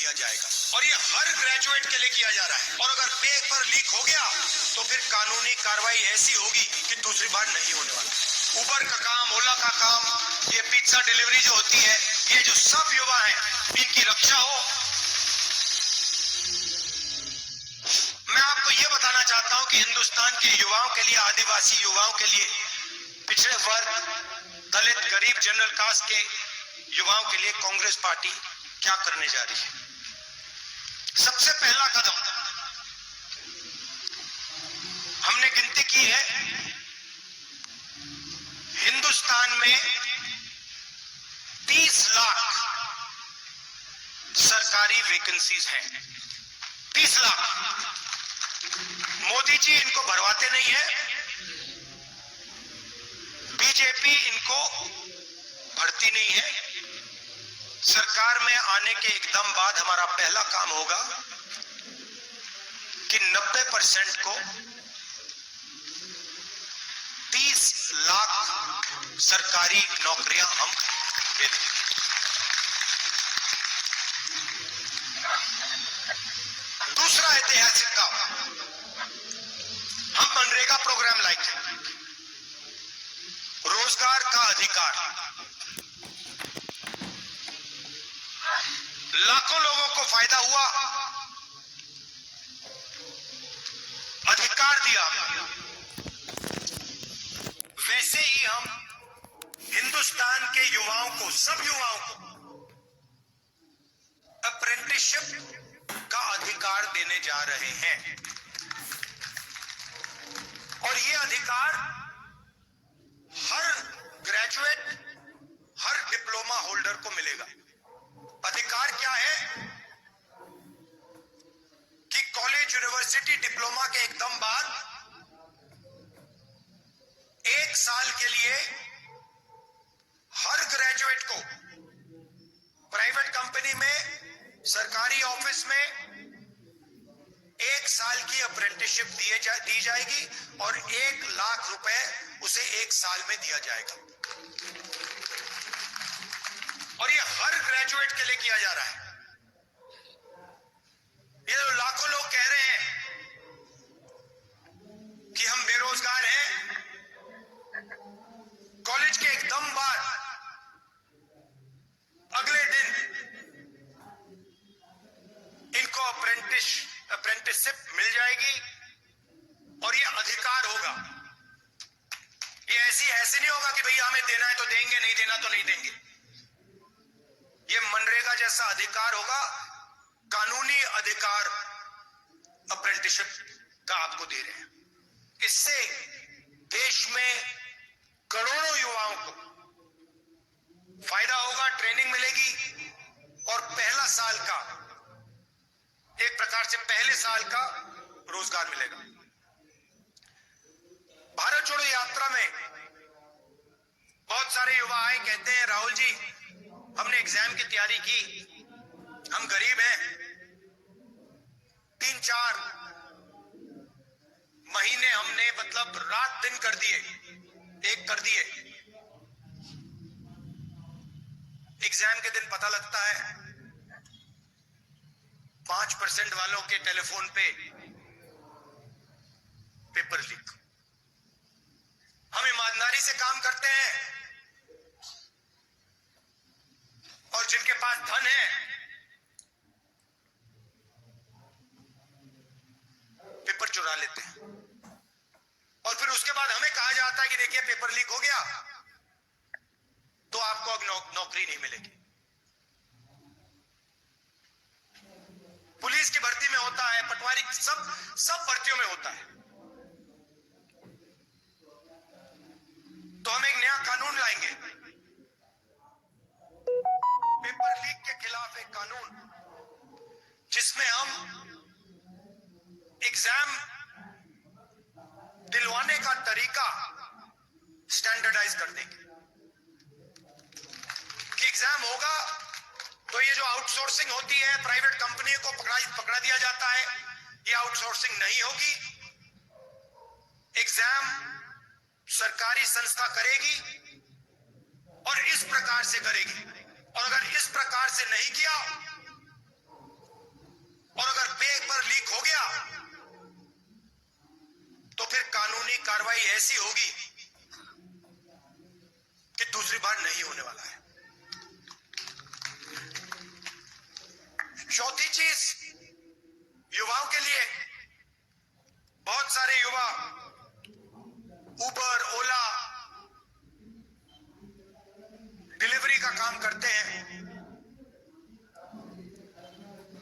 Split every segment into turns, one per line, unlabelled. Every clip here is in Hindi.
दिया जाएगा और ये हर ग्रेजुएट के लिए किया जा रहा है। और अगर पेपर लीक हो गया तो फिर कानूनी कार्रवाई ऐसी होगी कि दूसरी बार नहीं होने वाला। उबर का काम, ओला का काम, ये पिज्जा डिलीवरी जो होती है, ये जो सब युवा हैं, इनकी रक्षा हो। मैं आपको ये बताना चाहता हूं कि हिंदुस्तान के युवाओं के लिए, आदिवासी युवाओं के लिए, पिछड़े वर्ग, दलित, गरीब, जनरल कास्ट के युवाओं के लिए कांग्रेस पार्टी क्या करने जा रही है। सबसे पहला कदम हमने गिनती की है, हिंदुस्तान में 30 लाख सरकारी वैकेंसीज हैं। 30 लाख। मोदी जी इनको भरवाते नहीं है, बीजेपी इनको भरती नहीं है। सरकार में आने के एकदम बाद हमारा पहला काम होगा कि 90% को 30 लाख सरकारी नौकरियां हम दे दें। दूसरा ऐतिहासिक काम, हम मनरेगा प्रोग्राम लाएंगे। रोजगार का अधिकार, लाखों लोगों को फायदा हुआ, अधिकार दिया। वैसे ही हम हिंदुस्तान के युवाओं को, सब युवाओं को अप्रेंटिसशिप का अधिकार देने जा रहे हैं। और ये अधिकार हर ग्रेजुएट, हर डिप्लोमा होल्डर को मिलेगा। अधिकार क्या है कि कॉलेज, यूनिवर्सिटी, डिप्लोमा के एकदम बाद 1 साल के लिए हर ग्रेजुएट को प्राइवेट कंपनी में, सरकारी ऑफिस में 1 साल की अप्रेंटिसशिप दी जाएगी और 1 लाख रुपए उसे 1 साल में दिया जाएगा। और ये हर ग्रेजुएट के लिए किया जा रहा है। ये जो लाखों लोग कह रहे हैं कि हम बेरोजगार हैं, कॉलेज के एकदम बाद अगले दिन इनको अप्रेंटिसशिप मिल जाएगी और ये अधिकार होगा। ये ऐसे नहीं होगा कि भैया हमें देना है तो देंगे, नहीं देना तो नहीं देंगे। ये मनरेगा जैसा अधिकार होगा, कानूनी अधिकार अप्रेंटिसशिप का आपको दे रहे हैं। इससे देश में करोड़ों युवाओं को फायदा होगा, ट्रेनिंग मिलेगी और पहला साल का, एक प्रकार से पहले साल का रोजगार मिलेगा। भारत जोड़ो यात्रा में बहुत सारे युवा आए, कहते हैं राहुल जी हमने एग्जाम की तैयारी की, हम गरीब हैं, 3-4 महीने हमने मतलब रात दिन कर दिए, एक कर दिए। एग्जाम के दिन पता लगता है 5% वालों के टेलीफोन पे पेपर लीक। हम ईमानदारी से काम करते हैं और जिनके पास धन है पेपर चुरा लेते हैं और फिर उसके बाद हमें कहा जाता है कि देखिए पेपर लीक हो गया तो आपको अब नौकरी नहीं मिलेगी। पुलिस की भर्ती में होता है, पटवारी, सब भर्तियों में होता है। तो हम एक नया कानून लाएंगे, पेपर लीक के खिलाफ एक कानून, जिसमें हम एग्जाम दिलवाने का तरीका स्टैंडर्डाइज कर देंगे कि एग्जाम होगा तो ये जो आउटसोर्सिंग होती है, प्राइवेट कंपनी को पकड़ा दिया जाता है, ये आउटसोर्सिंग नहीं होगी। एग्जाम सरकारी संस्था करेगी और इस प्रकार से करेगी। और अगर इस प्रकार से नहीं किया ऐसी होगी कि दूसरी बार नहीं होने वाला है। चौथी चीज, युवाओं के लिए बहुत सारे युवा उबर, ओला, डिलीवरी का काम करते हैं।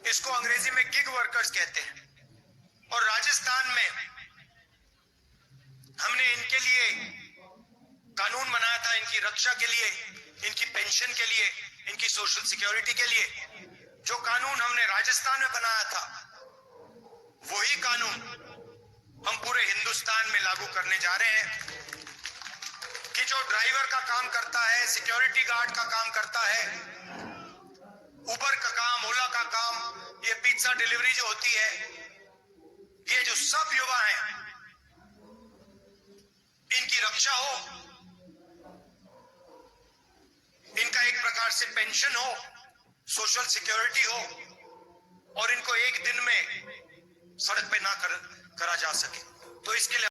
इसको अंग्रेजी में गिग वर्कर्स कहते हैं। और राजस्थान में हमने इनके लिए कानून बनाया था, इनकी रक्षा के लिए, इनकी पेंशन के लिए, इनकी सोशल सिक्योरिटी के लिए। जो कानून हमने राजस्थान में बनाया था, वही कानून हम पूरे हिंदुस्तान में लागू करने जा रहे हैं कि जो ड्राइवर का काम करता है, सिक्योरिटी गार्ड का काम करता है, उबर का काम, ओला का काम, ये पिज्जा डिलीवरी जो होती है, ये जो सब युवा हैं, इनकी रक्षा हो, इनका एक प्रकार से पेंशन हो, सोशल सिक्योरिटी हो, और इनको एक दिन में सड़क पे ना करा जा सके। तो इसके लिए